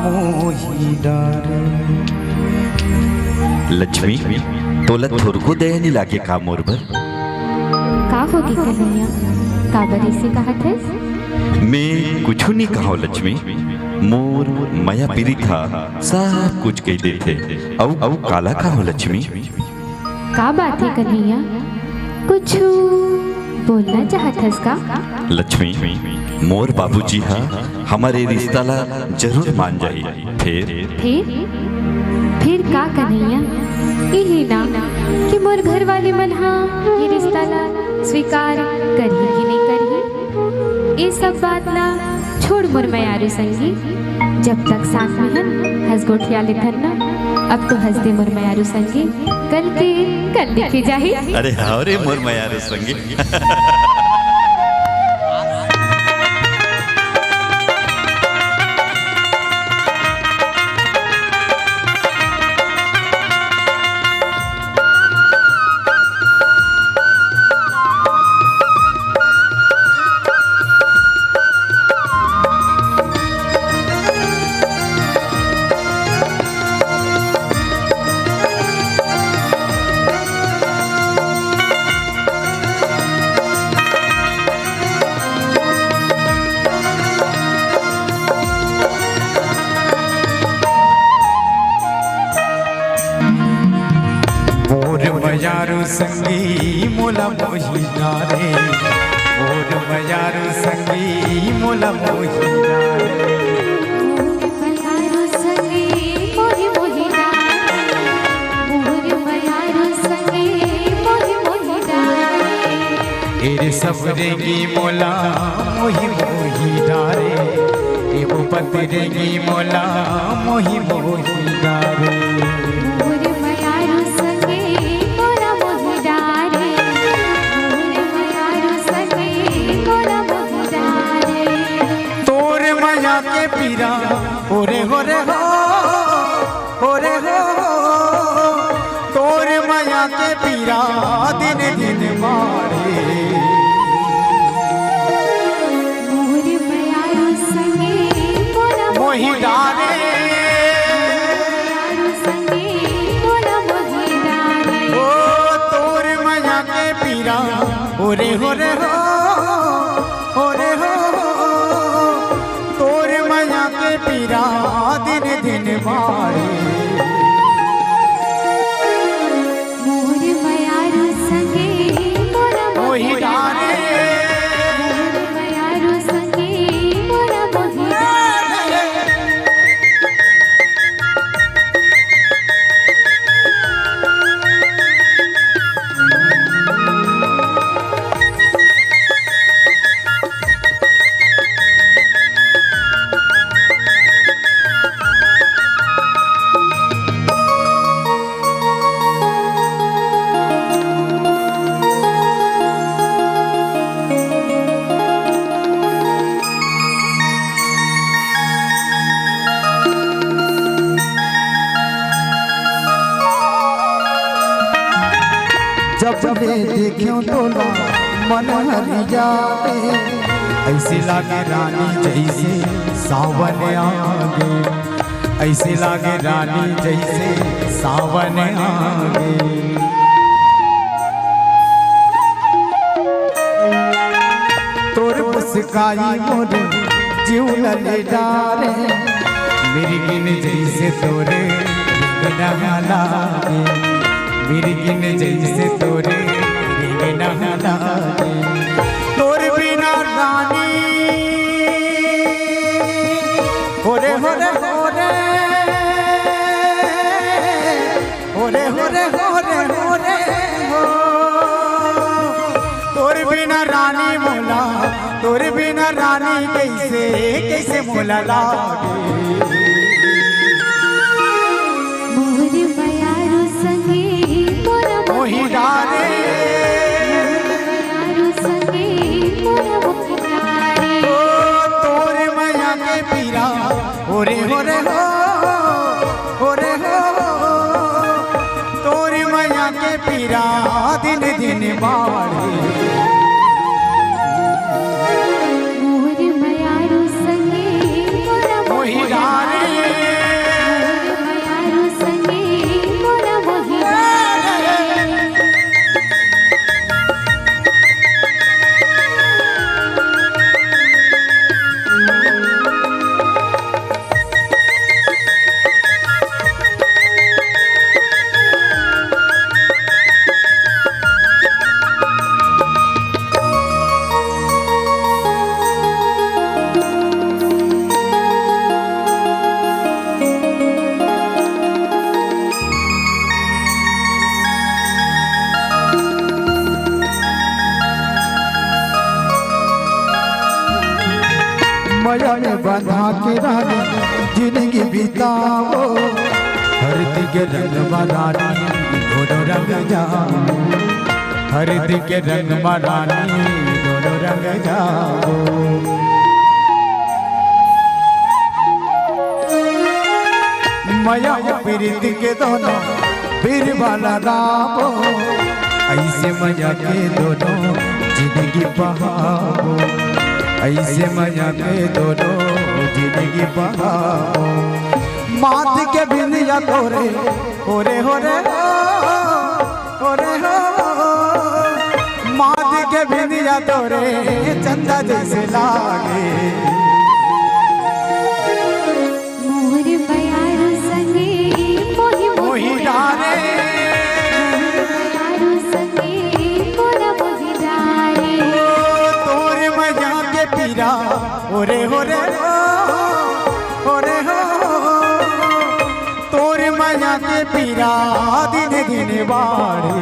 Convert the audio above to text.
मोही डारे। लक्ष्मी तोला थोरको दयानी लागे का मोर बर? का होगी कन्हैया, का बरी से कहा थे? मैं कुछ नहीं कहा लक्ष्मी, मोर माया पीरी था सब कुछ कह देते। औ काला का हो लक्ष्मी? का बात है कन्हैया, कुछ बोलना चाहतस का? लक्ष्मी मोर बाबूजी हा हमारे रिश्ता ला जरूर मान जाई। फिर का कन्हैया, यही ना कि मोर घर वाले मन हा ये रिश्ता ला स्वीकार करही कि नहीं करही, ये सब बात ला छोड़ मोर मयारू संगी। जब तक साथ में हन हंस गोठिया लेथन ना, अब तो हंस दे मोर मयारू संगी, कल देखे जाही। अरे हाँ रे मोर मयारू संगी। मयारू संगी मोला मोही डारे, मोर मयारू संगी मोला मोही डारे। मयारू संगी मोहि मोहि डारे, मोर मयारू संगी मोहि मोहि डारे। एरे सबरेगी मोला मोही मोही डारे, एवो पतरेगी मोला मोही मोही डारे। के पीरा ओरे होरे हो, ओरे हो, तोर माया के पीरा दिन दिन मारे। मोर मयारू संगी मोही डारे, ओ तोर माया के पीरा ओरे होरे हो, ओरे हो, के पीरा दिन दिन मारे। मोर मयारू संगी मोही डारे, मोर मयारू संगी मोरा मोही डारे। जब ले देखियो तोला मन हरि जाए, ऐसे लागे रानी जैसे सावन आगे, ऐसे लागे रानी जैसे सावन आगे। तोर मुस्काई मोर जीव ले डारे, मेरी गिन जैसे तोरे गना लागे, मेरी गिन जैसे तोरे गना लागे। तोर बिना रानी होरे होरे होरे, होरे होरे होरे होरे हो, तोर बिना रानी मोला, तोर बिना रानी कैसे कैसे मोला लागे। मोर मयारू संगी मोही डारे, मयारू संगी मोरा मोही डारे। ओ तोर माया के पीरा ओरे होरे हो, ओरे हो, तोर माया के पीरा दिन दिन बाढ़े। मोर मयारू संगी मोरा मोही डारे। माया में बंधा के रानी जिंदगी बिताओ, हरदी के रंग में रानी दोनों रंग जाओ, हरदी के रंग में रानी दोनों रंग जाओ। माया पीरित के दोनों फिर वाला गावो, ऐसे मजा के दोनों जिंदगी बहाओ, ऐसे मजा के दोनों जिंदगी बहाओ। माथ के बिंदिया तोरे ओरे होरे ओरे हो, माथ के बिंदिया तोरे चंदा जैसे लागे। मोर बयारू संगे मोहि मोहि डारे, बयारू संगे मोरा मोहि डारे। तोरे मजा के पीरा ओरे होरे ओरे हो, तोरे मजा के पीरा दिन दिन बाड़े।